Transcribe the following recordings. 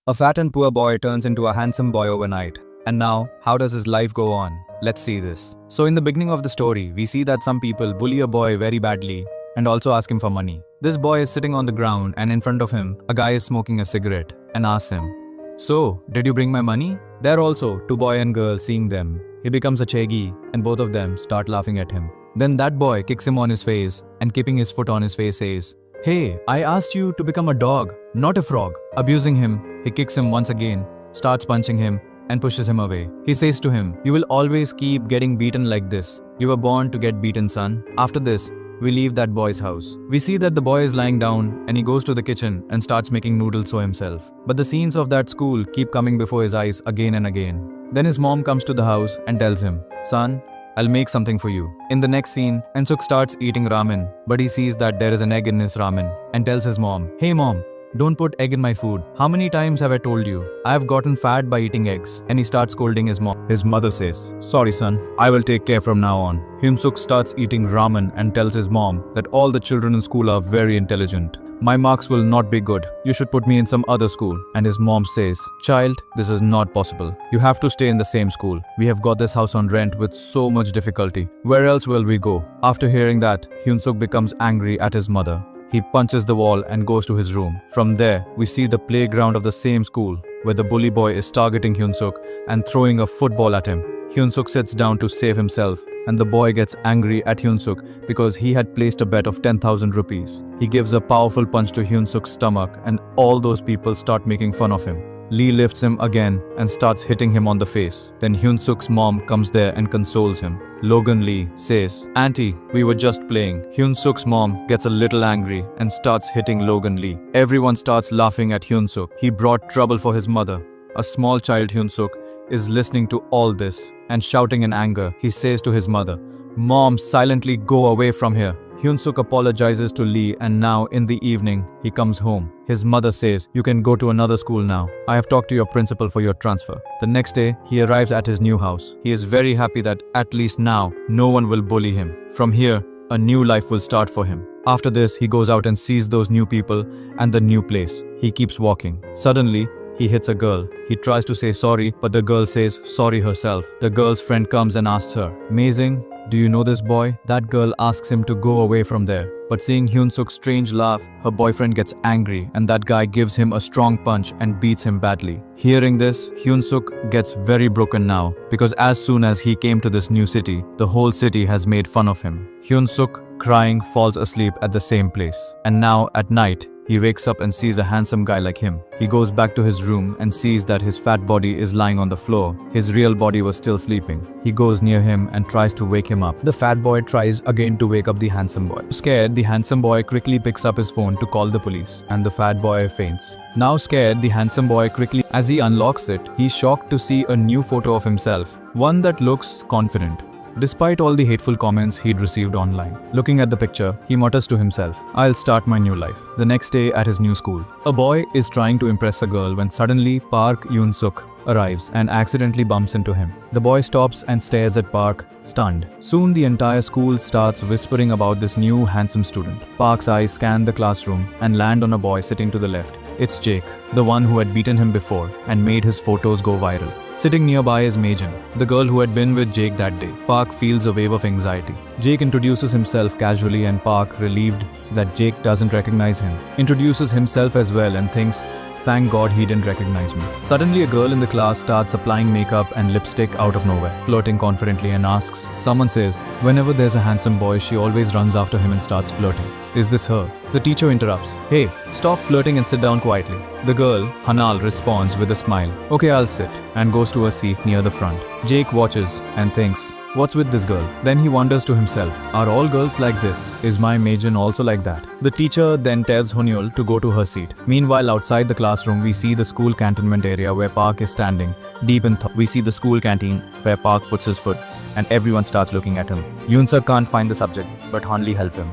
A fat and poor boy turns into a handsome boy overnight. And now, how does his life go on? Let's see this. So in the beginning of the story, we see that some people bully a boy very badly and also ask him for money. This boy is sitting on the ground and in front of him, a guy is smoking a cigarette and asks him, "So, did you bring my money?" There also, two boy and girl seeing them. He becomes a chegi and both of them start laughing at him. Then that boy kicks him on his face and keeping his foot on his face says, "Hey, I asked you to become a dog, not a frog." Abusing him, he kicks him once again, starts punching him and pushes him away. He says to him, "You will always keep getting beaten like this. You were born to get beaten, son." After this, we leave that boy's house. We see that the boy is lying down and he goes to the kitchen and starts making noodles for himself. But the scenes of that school keep coming before his eyes again and again. Then his mom comes to the house and tells him, "Son, I'll make something for you." In the next scene, Hyoong Suk starts eating ramen, but he sees that there is an egg in his ramen and tells his mom, "Hey mom, don't put egg in my food. How many times have I told you? I have gotten fat by eating eggs." And he starts scolding his mom. His mother says, "Sorry son, I will take care from now on." Hyoong Suk starts eating ramen and tells his mom that all the children in school are very intelligent. "My marks will not be good. You should put me in some other school." And his mom says, "Child, this is not possible. You have to stay in the same school. We have got this house on rent with so much difficulty. Where else will we go?" After hearing that, Hyoong Suk becomes angry at his mother. He punches the wall and goes to his room. From there, we see the playground of the same school, where the bully boy is targeting Hyoong Suk and throwing a football at him. Hyoong Suk sits down to save himself, and the boy gets angry at Hyoong Suk because he had placed a bet of 10,000 rupees. He gives a powerful punch to Hyoong Suk's stomach, and all those people start making fun of him. Lee lifts him again and starts hitting him on the face. Then Hyoong Suk's mom comes there and consoles him. Logan Lee says, "Auntie, we were just playing." Hyoong Suk's mom gets a little angry and starts hitting Logan Lee. Everyone starts laughing at Hyoong Suk. He brought trouble for his mother. A small child, Hyoong Suk, is listening to all this and shouting in anger. He says to his mother, "Mom, silently go away from here." Hyoong Suk apologizes to Lee, and now in the evening, he comes home. His mother says, "You can go to another school now. I have talked to your principal for your transfer." The next day, he arrives at his new house. He is very happy that at least now, no one will bully him. From here, a new life will start for him. After this, he goes out and sees those new people and the new place. He keeps walking. Suddenly, he hits a girl. He tries to say sorry, but the girl says sorry herself. The girl's friend comes and asks her, "Amazing, do you know this boy?" That girl asks him to go away from there. But seeing Hyoong Suk's strange laugh, her boyfriend gets angry and that guy gives him a strong punch and beats him badly. Hearing this, Hyoong Suk gets very broken now because as soon as he came to this new city, the whole city has made fun of him. Hyoong Suk, crying, falls asleep at the same place. And now at night, he wakes up and sees a handsome guy like him. He goes back to his room and sees that his fat body is lying on the floor. His real body was still sleeping. He goes near him and tries to wake him up. The fat boy tries again to wake up the handsome boy. Scared, the handsome boy quickly picks up his phone to call the police, and the fat boy faints. Now scared, the handsome boy quickly, as he unlocks it, he's shocked to see a new photo of himself, one that looks confident, despite all the hateful comments he'd received online. Looking at the picture, he mutters to himself, "I'll start my new life." The next day at his new school, a boy is trying to impress a girl when suddenly Park Hyoong Suk arrives and accidentally bumps into him. The boy stops and stares at Park, stunned. Soon the entire school starts whispering about this new handsome student. Park's eyes scan the classroom and land on a boy sitting to the left. It's Jake, the one who had beaten him before and made his photos go viral. Sitting nearby is Megan, the girl who had been with Jake that day. Park feels a wave of anxiety. Jake introduces himself casually and Park, relieved that Jake doesn't recognize him, introduces himself as well and thinks, "Thank God he didn't recognize me." Suddenly a girl in the class starts applying makeup and lipstick out of nowhere, flirting confidently and asks, someone says, "Whenever there's a handsome boy, she always runs after him and starts flirting. Is this her?" The teacher interrupts, "Hey, stop flirting and sit down quietly." The girl, Hanal, responds with a smile, "Okay, I'll sit," and goes to a seat near the front. Jake watches and thinks, "What's with this girl?" Then he wonders to himself, "Are all girls like this? Is my Megan also like that?" The teacher then tells Hunyul to go to her seat. Meanwhile, outside the classroom, we see the school cantonment area where Park is standing, deep in thought. We see the school canteen where Park puts his foot and everyone starts looking at him. Hyoong Suk can't find the subject, but Hanli helps him.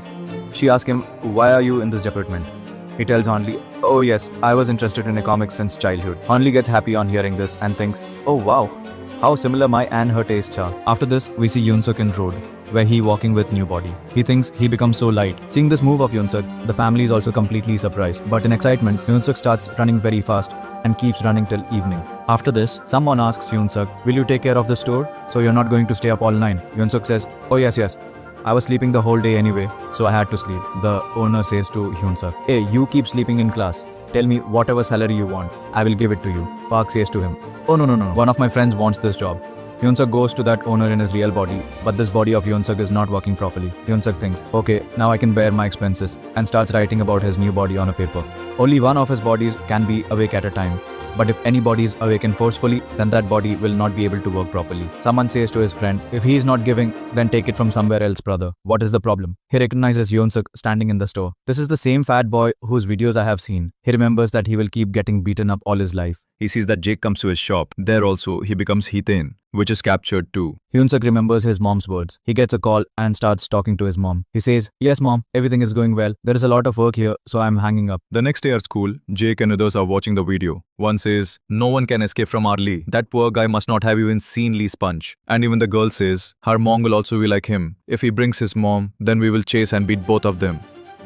She asks him, "Why are you in this department?" He tells Hanli, "Oh yes, I was interested in comics since childhood." Hanli gets happy on hearing this and thinks, "Oh wow, how similar my and her tastes are." After this, we see Hyoong Suk in road, where he walking with new body. He thinks he becomes so light. Seeing this move of Hyoong Suk, the family is also completely surprised. But in excitement, Hyoong Suk starts running very fast and keeps running till evening. After this, someone asks Hyoong Suk, will you take care of the store? So you're not going to stay up all night? Hyoong Suk says, oh yes. I was sleeping the whole day anyway, so I had to sleep. The owner says to Hyoong Suk, hey, you keep sleeping in class. Tell me whatever salary you want. I will give it to you. Park says to him, oh no. One of my friends wants this job. Hyoong Suk goes to that owner in his real body, but this body of Hyoong Suk is not working properly. Hyoong Suk thinks, okay, now I can bear my expenses, and starts writing about his new body on a paper. Only one of his bodies can be awake at a time. But if any body is awakened forcefully, then that body will not be able to work properly. Someone says to his friend, if he is not giving, then take it from somewhere else, brother. What is the problem? He recognizes Hyoong Suk standing in the store. This is the same fat boy whose videos I have seen. He remembers that he will keep getting beaten up all his life. He sees that Jake comes to his shop. There also, he becomes Hitaen, which is captured too. Hyoong Suk remembers his mom's words. He gets a call and starts talking to his mom. He says, yes mom, everything is going well. There is a lot of work here, so I'm hanging up. The next day at school, Jake and others are watching the video. One says, no one can escape from our Lee. That poor guy must not have even seen Lee's punch. And even the girl says, her mom will also be like him. If he brings his mom, then we will chase and beat both of them.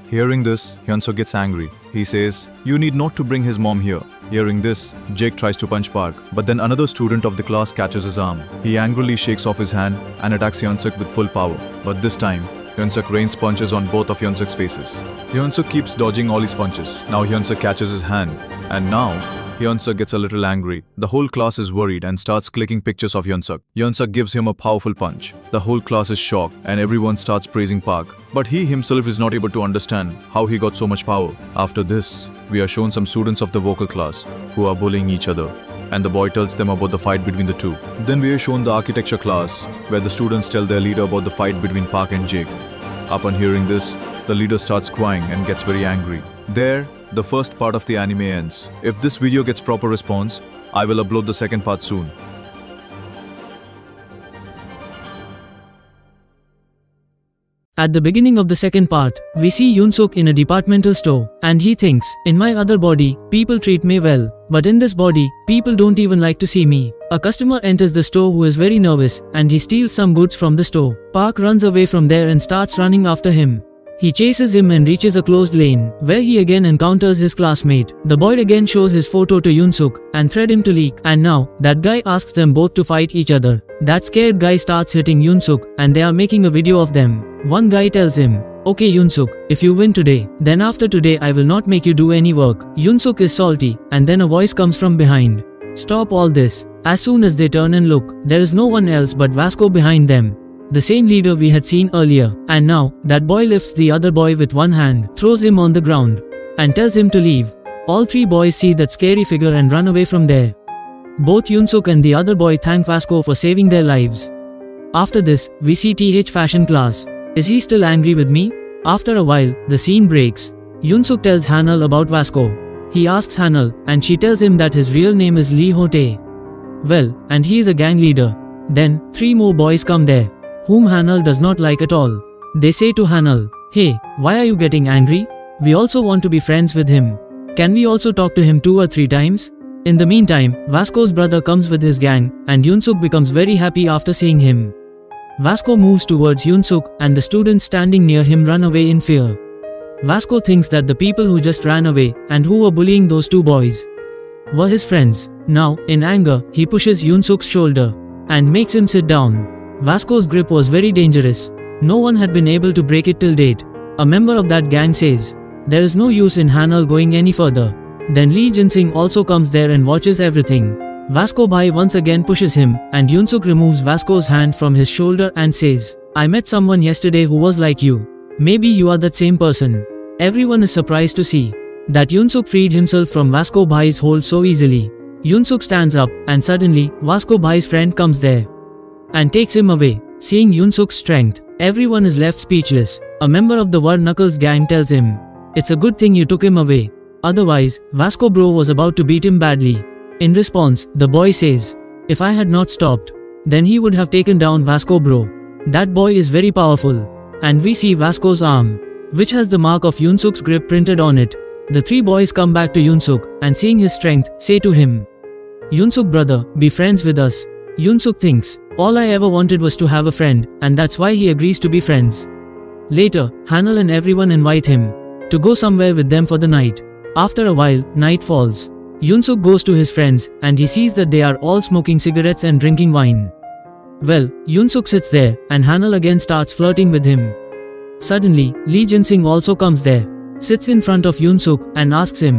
Hearing this, Hyoong Suk gets angry. He says, you need not to bring his mom here. Hearing this, Jake tries to punch Park, but then another student of the class catches his arm. He angrily shakes off his hand and attacks Hyoong Suk with full power. But this time, Hyoong Suk rains punches on both of Hyoong Suk's faces. Hyoong Suk keeps dodging all his punches. Now Hyoong Suk catches his hand, and now Hyoong Suk gets a little angry. The whole class is worried and starts clicking pictures of Hyoong Suk. Hyoong Suk gives him a powerful punch. The whole class is shocked and everyone starts praising Park. But he himself is not able to understand how he got so much power. After this, we are shown some students of the vocal class who are bullying each other, and the boy tells them about the fight between the two. Then we are shown the architecture class where the students tell their leader about the fight between Park and Jake. Upon hearing this, the leader starts crying and gets very angry. There, the first part of the anime ends. If this video gets proper response, I will upload the second part soon. At the beginning of the second part, we see Hyoong Suk in a departmental store, and he thinks, in my other body, people treat me well, but in this body, people don't even like to see me. A customer enters the store who is very nervous, and he steals some goods from the store. Park runs away from there and starts running after him. He chases him and reaches a closed lane, where he again encounters his classmate. The boy again shows his photo to Hyoong Suk and thread him to leak, and now, that guy asks them both to fight each other. That scared guy starts hitting Hyoong Suk, and they are making a video of them. One guy tells him, okay Hyoong Suk, if you win today, then after today I will not make you do any work. Hyoong Suk is salty, and then a voice comes from behind. Stop all this. As soon as they turn and look, there is no one else but Vasco behind them. The same leader we had seen earlier, and now, that boy lifts the other boy with one hand, throws him on the ground, and tells him to leave. All three boys see that scary figure and run away from there. Both Hyoong Suk and the other boy thank Vasco for saving their lives. After this, we see TH fashion class. Is he still angry with me? After a while, the scene breaks. Hyoong Suk tells Hanal about Vasco. He asks Hanal, and she tells him that his real name is Lee Ho-tae. Well, and he is a gang leader. Then, three more boys come there, whom Hanal does not like at all. They say to Hanal, hey, why are you getting angry? We also want to be friends with him. Can we also talk to him 2 or 3 times? In the meantime, Vasco's brother comes with his gang, and Hyoong Suk becomes very happy after seeing him. Vasco moves towards Hyoong Suk, and the students standing near him run away in fear. Vasco thinks that the people who just ran away, and who were bullying those 2 boys, were his friends. Now, in anger, he pushes Hyoong Suk's shoulder, and makes him sit down. Vasco's grip was very dangerous. No one had been able to break it till date. A member of that gang says, there is no use in Hanal going any further. Then Lee Jinsing also comes there and watches everything. Vasco Bhai once again pushes him, and Hyoong Suk removes Vasco's hand from his shoulder and says, I met someone yesterday who was like you. Maybe you are that same person. Everyone is surprised to see that Hyoong Suk freed himself from Vasco Bhai's hold so easily. Hyoong Suk stands up, and suddenly, Vasco Bhai's friend comes there and takes him away. Seeing Hyoong Suk's strength, everyone is left speechless. A member of the War Knuckles gang tells him, it's a good thing you took him away. Otherwise, Vasco bro was about to beat him badly. In response, the boy says, if I had not stopped, then he would have taken down Vasco bro. That boy is very powerful. And we see Vasco's arm, which has the mark of Hyoong Suk's grip printed on it. The 3 boys come back to Hyoong Suk, and seeing his strength, say to him, Hyoong Suk brother, be friends with us. Hyoong Suk thinks, all I ever wanted was to have a friend, and that's why he agrees to be friends. Later, Hanal and everyone invite him to go somewhere with them for the night. After a while, night falls. Hyoong Suk goes to his friends and he sees that they are all smoking cigarettes and drinking wine. Well, Hyoong Suk sits there and Hanal again starts flirting with him. Suddenly, Lee Jin-sing also comes there, sits in front of Hyoong Suk and asks him,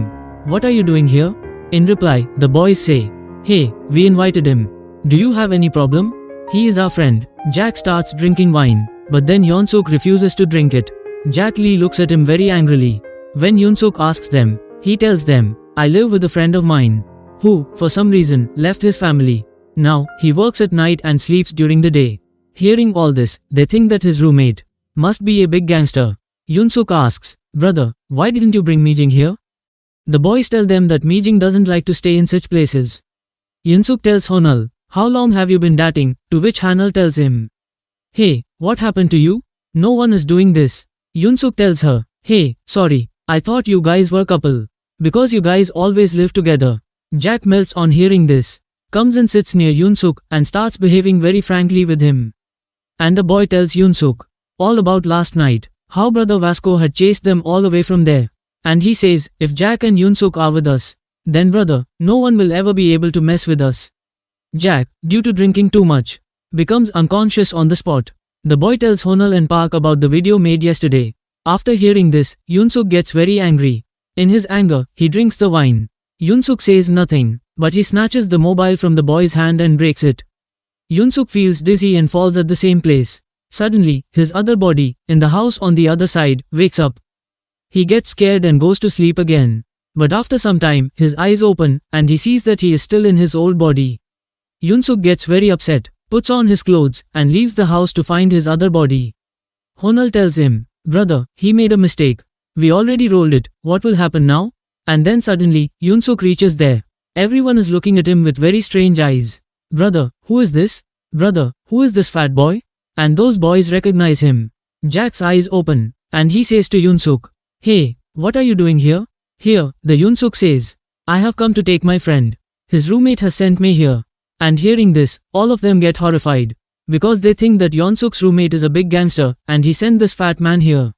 "What are you doing here?" In reply, the boys say, "Hey, we invited him. Do you have any problem? He is our friend." Jack starts drinking wine, but then Hyoong Suk refuses to drink it. Jack Lee looks at him very angrily. When Hyoong Suk asks them, he tells them, "I live with a friend of mine, who, for some reason, left his family. Now, he works at night and sleeps during the day." Hearing all this, they think that his roommate must be a big gangster. Hyoong Suk asks, "Brother, why didn't you bring Mijing here?" The boys tell them that Mijing doesn't like to stay in such places. Hyoong Suk tells Hanal, "How long have you been dating?" To which Hanal tells him, "Hey, what happened to you? No one is doing this." Hyoong Suk tells her, "Hey, sorry, I thought you guys were a couple. Because you guys always live together." Jack melts on hearing this, comes and sits near Hyoong Suk and starts behaving very frankly with him. And the boy tells Hyoong Suk all about last night, how brother Vasco had chased them all away from there. And he says, if Jack and Hyoong Suk are with us, then brother, no one will ever be able to mess with us. Jack, due to drinking too much, becomes unconscious on the spot. The boy tells Hanal and Park about the video made yesterday. After hearing this, Hyoong Suk gets very angry. In his anger, he drinks the wine. Hyoong Suk says nothing, but he snatches the mobile from the boy's hand and breaks it. Hyoong Suk feels dizzy and falls at the same place. Suddenly, his other body, in the house on the other side, wakes up. He gets scared and goes to sleep again. But after some time, his eyes open and he sees that he is still in his old body. Hyoong Suk gets very upset, puts on his clothes and leaves the house to find his other body. Hanal tells him, "Brother, he made a mistake. We already rolled it, what will happen now?" And then suddenly, Hyoong Suk reaches there. Everyone is looking at him with very strange eyes. "Brother, who is this? Brother, who is this fat boy?" And those boys recognize him. Jack's eyes open, and he says to Hyoong Suk, "Hey, what are you doing here?" Here, the Hyoong Suk says, "I have come to take my friend. His roommate has sent me here." And hearing this, all of them get horrified, because they think that Hyoong Suk's roommate is a big gangster and he sent this fat man here.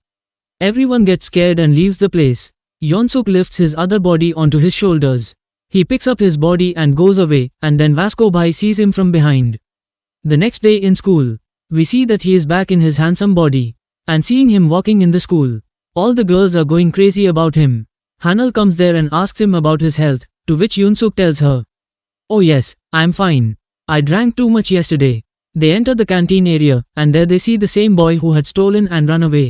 Everyone gets scared and leaves the place. Hyoong Suk lifts his other body onto his shoulders. He picks up his body and goes away, and then Vasco Bhai sees him from behind. The next day in school, we see that he is back in his handsome body, and seeing him walking in the school, all the girls are going crazy about him. Hanal comes there and asks him about his health, to which Hyoong Suk tells her, "Oh yes, I am fine. I drank too much yesterday." They enter the canteen area, and there they see the same boy who had stolen and run away.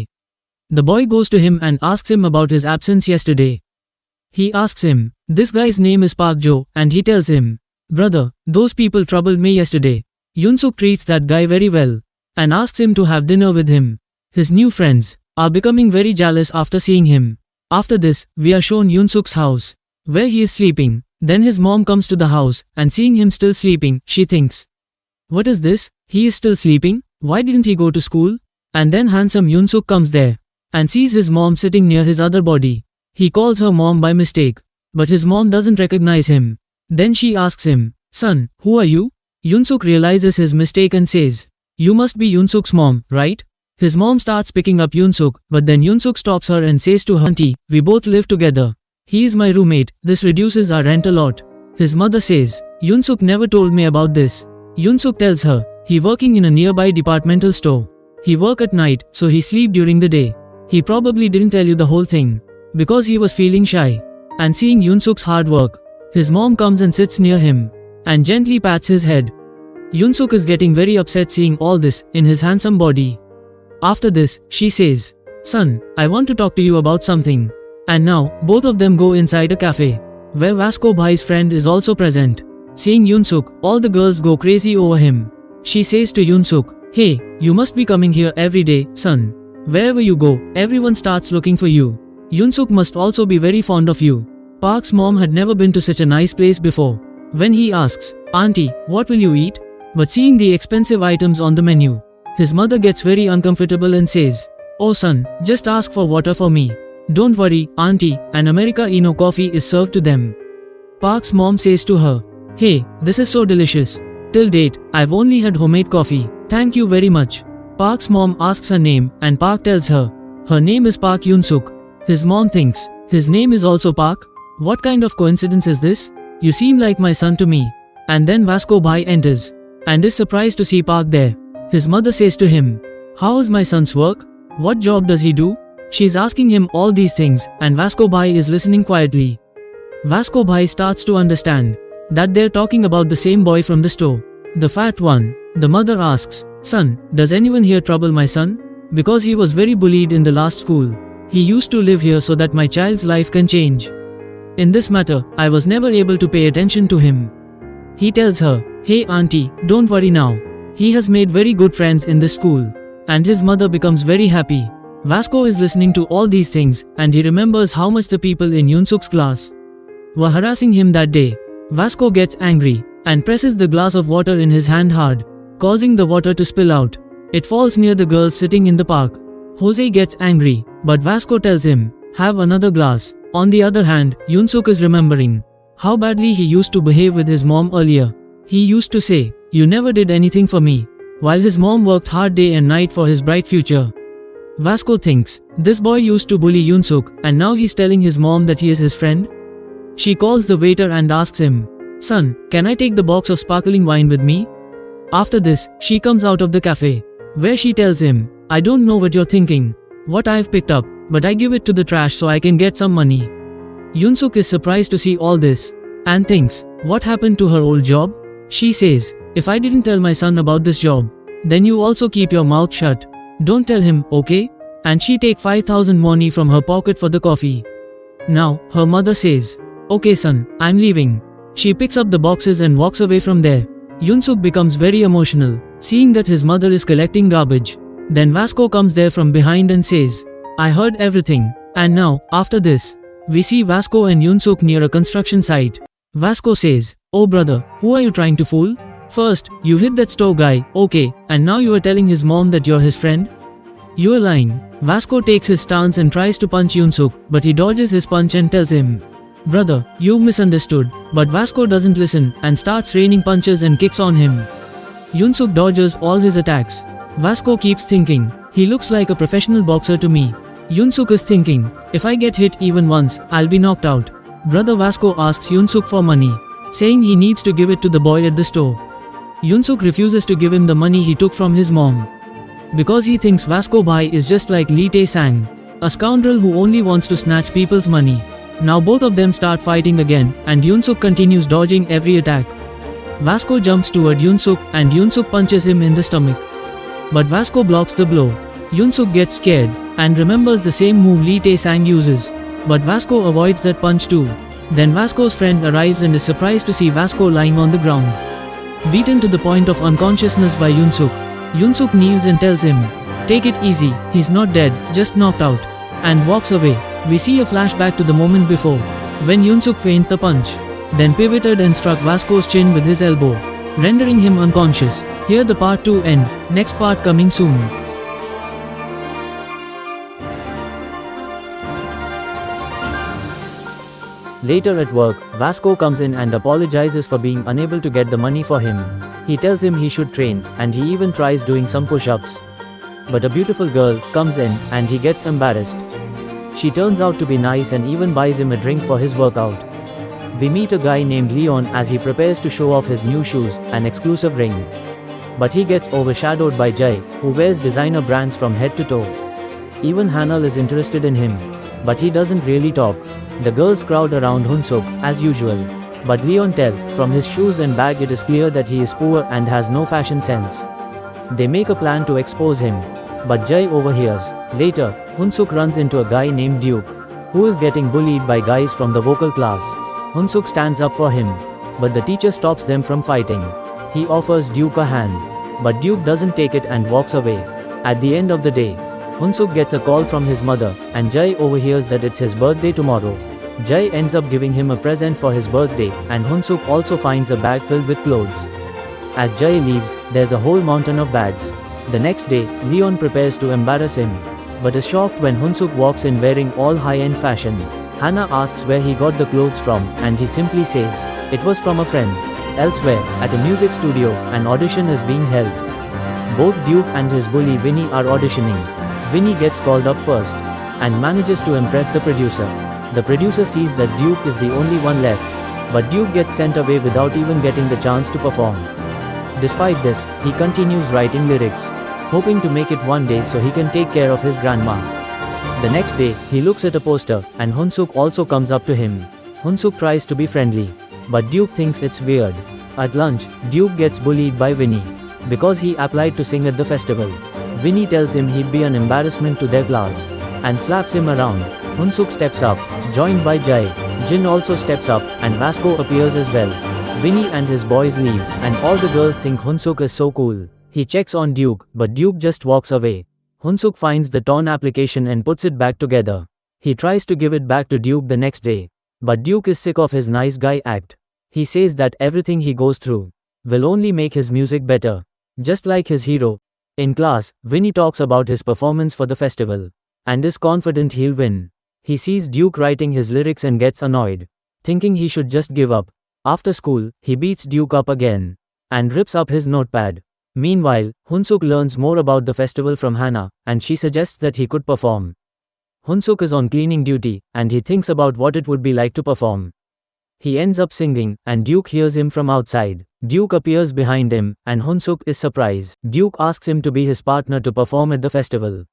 The boy goes to him and asks him about his absence yesterday. He asks him, this guy's name is Park Jo, and he tells him, "Brother, those people troubled me yesterday." Hyoong Suk treats that guy very well, and asks him to have dinner with him. His new friends are becoming very jealous after seeing him. After this, we are shown Hyoong Suk's house, where he is sleeping. Then his mom comes to the house, and seeing him still sleeping, she thinks, "What is this? He is still sleeping? Why didn't he go to school?" And then handsome Hyoong Suk comes there, and sees his mom sitting near his other body. He calls her mom by mistake, but his mom doesn't recognize him. Then she asks him, "Son, who are you?" Hyoong Suk realizes his mistake and says, "You must be Hyoong Suk's mom, right?" His mom starts picking up Hyoong Suk, but then Hyoong Suk stops her and says to her, "Auntie, we both live together. He is my roommate, this reduces our rent a lot." His mother says, "Hyoong Suk never told me about this." Hyoong Suk tells her, he working in a nearby departmental store. He work at night, so he sleep during the day. He probably didn't tell you the whole thing, because he was feeling shy. And seeing Hyoong Suk's hard work, his mom comes and sits near him, and gently pats his head. Hyoong Suk is getting very upset seeing all this in his handsome body. After this, she says, "Son, I want to talk to you about something." And now, both of them go inside a cafe, where Vasco Bhai's friend is also present. Seeing Hyoong Suk, all the girls go crazy over him. She says to Hyoong Suk, "Hey, you must be coming here every day, son. Wherever you go, everyone starts looking for you. Hyoong Suk must also be very fond of you." Park's mom had never been to such a nice place before. When he asks, "Auntie, what will you eat?" But seeing the expensive items on the menu, his mother gets very uncomfortable and says, "Oh son, just ask for water for me. Don't worry, auntie, an Americano coffee is served to them." Park's mom says to her, "Hey, this is so delicious. Till date, I've only had homemade coffee. Thank you very much." Park's mom asks her name, and Park tells her, her name is Park Hyoong Suk. His mom thinks, his name is also Park. What kind of coincidence is this? You seem like my son to me. And then Vasco Bhai enters and is surprised to see Park there. His mother says to him, "How's my son's work? What job does he do?" She's asking him all these things and Vasco Bhai is listening quietly. Vasco Bhai starts to understand that they're talking about the same boy from the store, the fat one. The mother asks, "Son, does anyone here trouble my son? Because he was very bullied in the last school. He used to live here so that my child's life can change. In this matter, I was never able to pay attention to him." He tells her, "Hey auntie, don't worry now. He has made very good friends in this school." And his mother becomes very happy. Vasco is listening to all these things and he remembers how much the people in Hyoong Suk's class were harassing him that day. Vasco gets angry and presses the glass of water in his hand hard, causing the water to spill out. It falls near the girls sitting in the park. Jose gets angry, but Vasco tells him, "Have another glass." On the other hand, Hyoong Suk is remembering how badly he used to behave with his mom earlier. He used to say, "You never did anything for me," while his mom worked hard day and night for his bright future. Vasco thinks, this boy used to bully Hyoong Suk and now he's telling his mom that he is his friend? She calls the waiter and asks him, "Son, can I take the box of sparkling wine with me?" After this, she comes out of the cafe, where she tells him, "I don't know what you're thinking, what I've picked up, but I give it to the trash so I can get some money." Hyoong Suk is surprised to see all this and thinks, what happened to her old job? She says, "If I didn't tell my son about this job, then you also keep your mouth shut. Don't tell him, okay?" And she take 5,000 money from her pocket for the coffee. Now, her mother says, "Okay son, I'm leaving." She picks up the boxes and walks away from there. Hyoong Suk becomes very emotional, seeing that his mother is collecting garbage. Then Vasco comes there from behind and says, "I heard everything." And now, after this, we see Vasco and Hyoong Suk near a construction site. Vasco says, "Oh brother, who are you trying to fool? First, you hit that store guy, okay, and now you are telling his mom that you're his friend? You're lying." Vasco takes his stance and tries to punch Hyoong Suk, but he dodges his punch and tells him, "Brother, you've misunderstood." But Vasco doesn't listen and starts raining punches and kicks on him. Hyoong Suk dodges all his attacks. Vasco keeps thinking, "He looks like a professional boxer to me." Hyoong Suk is thinking, "If I get hit even once, I'll be knocked out." Brother Vasco asks Hyoong Suk for money, saying he needs to give it to the boy at the store. Hyoong Suk refuses to give him the money he took from his mom, because he thinks Vasco Bhai is just like Lee Tae-sang, a scoundrel who only wants to snatch people's money. Now both of them start fighting again and Hyoong Suk continues dodging every attack. Vasco jumps toward Hyoong Suk and Hyoong Suk punches him in the stomach. But Vasco blocks the blow. Hyoong Suk gets scared and remembers the same move Lee Tae-sang uses. But Vasco avoids that punch too. Then Vasco's friend arrives and is surprised to see Vasco lying on the ground, beaten to the point of unconsciousness by Hyoong Suk. Hyoong Suk kneels and tells him, "Take it easy, he's not dead, just knocked out," and walks away. We see a flashback to the moment before, when Hyoong Suk feigned the punch, then pivoted and struck Vasco's chin with his elbow, rendering him unconscious. Here the part 2 end, next part coming soon. Later at work, Vasco comes in and apologizes for being unable to get the money for him. He tells him he should train, and he even tries doing some push-ups. But a beautiful girl comes in and he gets embarrassed. She turns out to be nice and even buys him a drink for his workout. We meet a guy named Leon as he prepares to show off his new shoes, an exclusive ring. But he gets overshadowed by Jai, who wears designer brands from head to toe. Even Hanal is interested in him, but he doesn't really talk. The girls crowd around Hyoong Suk, as usual. But Leon tells, from his shoes and bag it is clear that he is poor and has no fashion sense. They make a plan to expose him, but Jai overhears. Later, Hyoong Suk runs into a guy named Duke, who is getting bullied by guys from the vocal class. Hyoong Suk stands up for him, but the teacher stops them from fighting. He offers Duke a hand, but Duke doesn't take it and walks away. At the end of the day, Hyoong Suk gets a call from his mother, and Jai overhears that it's his birthday tomorrow. Jai ends up giving him a present for his birthday, and Hyoong Suk also finds a bag filled with clothes. As Jai leaves, there's a whole mountain of bags. The next day, Leon prepares to embarrass him, but is shocked when Hyoong Suk walks in wearing all high-end fashion. Hannah asks where he got the clothes from, and he simply says, "It was from a friend." Elsewhere, at a music studio, an audition is being held. Both Duke and his bully Vinny are auditioning. Vinny gets called up first, and manages to impress the producer. The producer sees that Duke is the only one left, but Duke gets sent away without even getting the chance to perform. Despite this, he continues writing lyrics, hoping to make it one day so he can take care of his grandma. The next day, he looks at a poster, and Hyoong Suk also comes up to him. Hyoong Suk tries to be friendly, but Duke thinks it's weird. At lunch, Duke gets bullied by Winnie, because he applied to sing at the festival. Winnie tells him he'd be an embarrassment to their class, and slaps him around. Hyoong Suk steps up, joined by Jae. Jin also steps up, and Vasco appears as well. Winnie and his boys leave, and all the girls think Hyoong Suk is so cool. He checks on Duke, but Duke just walks away. Hyoong Suk finds the torn application and puts it back together. He tries to give it back to Duke the next day, but Duke is sick of his nice guy act. He says that everything he goes through will only make his music better, just like his hero. In class, Winnie talks about his performance for the festival, and is confident he'll win. He sees Duke writing his lyrics and gets annoyed, thinking he should just give up. After school, he beats Duke up again, and rips up his notepad. Meanwhile, Hyoong Suk learns more about the festival from Hannah, and she suggests that he could perform. Hyoong Suk is on cleaning duty, and he thinks about what it would be like to perform. He ends up singing, and Duke hears him from outside. Duke appears behind him, and Hyoong Suk is surprised. Duke asks him to be his partner to perform at the festival.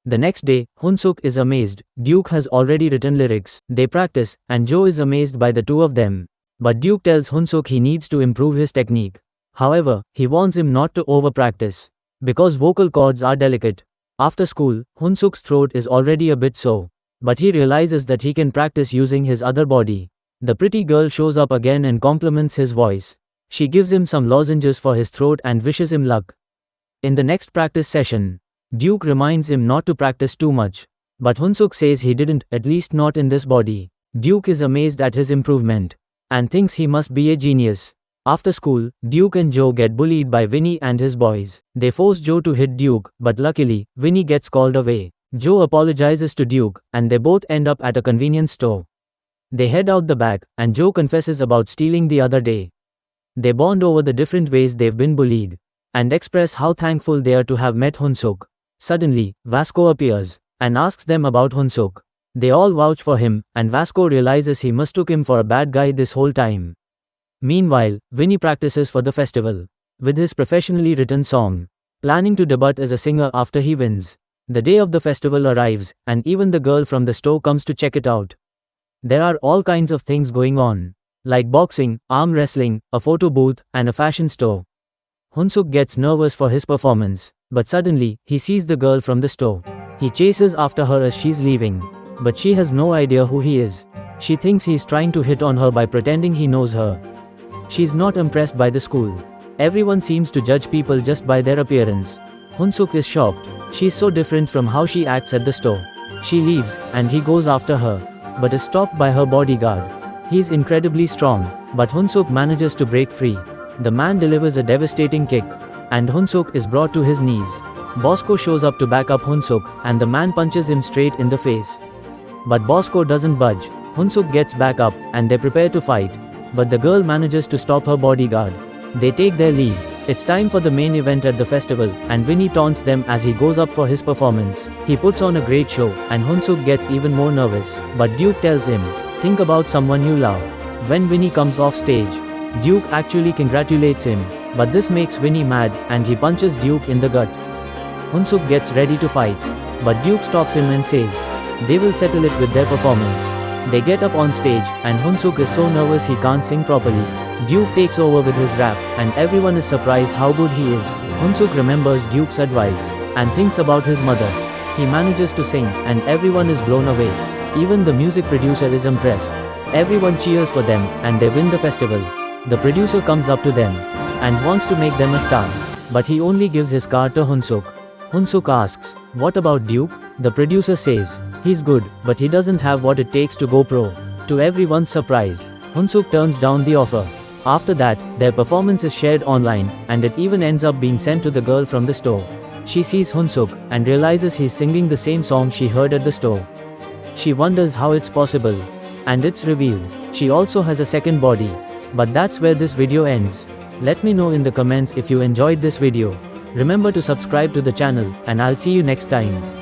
The next day, Hyoong Suk is amazed. Duke has already written lyrics. They practice, and Joe is amazed by the two of them. But Duke tells Hyoong Suk he needs to improve his technique. However, he warns him not to over-practice, because vocal cords are delicate. After school, Hyoong Suk's throat is already a bit sore, but he realizes that he can practice using his other body. The pretty girl shows up again and compliments his voice. She gives him some lozenges for his throat and wishes him luck. In the next practice session, Duke reminds him not to practice too much, but Hyoong Suk says he didn't, at least not in this body. Duke is amazed at his improvement, and thinks he must be a genius. After school, Duke and Joe get bullied by Winnie and his boys. They force Joe to hit Duke, but luckily, Winnie gets called away. Joe apologizes to Duke, and they both end up at a convenience store. They head out the back, and Joe confesses about stealing the other day. They bond over the different ways they've been bullied, and express how thankful they are to have met Hyoong Suk. Suddenly, Vasco appears, and asks them about Hyoong Suk. They all vouch for him, and Vasco realizes he mistook him for a bad guy this whole time. Meanwhile, Winnie practices for the festival, with his professionally written song, planning to debut as a singer after he wins. The day of the festival arrives, and even the girl from the store comes to check it out. There are all kinds of things going on, like boxing, arm wrestling, a photo booth, and a fashion store. Hyoong Suk gets nervous for his performance, but suddenly, he sees the girl from the store. He chases after her as she's leaving, but she has no idea who he is. She thinks he's trying to hit on her by pretending he knows her. She's not impressed by the school. Everyone seems to judge people just by their appearance. Hyoong Suk is shocked. She's so different from how she acts at the store. She leaves, and he goes after her, but is stopped by her bodyguard. He's incredibly strong, but Hyoong Suk manages to break free. The man delivers a devastating kick, and Hyoong Suk is brought to his knees. Bosco shows up to back up Hyoong Suk, and the man punches him straight in the face. But Bosco doesn't budge. Hyoong Suk gets back up, and they prepare to fight. But the girl manages to stop her bodyguard. They take their leave. It's time for the main event at the festival, and Winnie taunts them as he goes up for his performance. He puts on a great show, and Hyoong Suk gets even more nervous. But Duke tells him, think about someone you love. When Winnie comes off stage, Duke actually congratulates him, but this makes Winnie mad, and he punches Duke in the gut. Hyoong Suk gets ready to fight, but Duke stops him and says, they will settle it with their performance. They get up on stage, and Hyoong Suk is so nervous he can't sing properly. Duke takes over with his rap, and everyone is surprised how good he is. Hyoong Suk remembers Duke's advice, and thinks about his mother. He manages to sing, and everyone is blown away. Even the music producer is impressed. Everyone cheers for them, and they win the festival. The producer comes up to them, and wants to make them a star, but he only gives his card to Hyoong Suk. Hyoong Suk asks, what about Duke? The producer says, he's good, but he doesn't have what it takes to go pro. To everyone's surprise, Hyoong Suk turns down the offer. After that, their performance is shared online, and it even ends up being sent to the girl from the store. She sees Hyoong Suk, and realizes he's singing the same song she heard at the store. She wonders how it's possible. And it's revealed, she also has a second body. But that's where this video ends. Let me know in the comments if you enjoyed this video. Remember to subscribe to the channel, and I'll see you next time.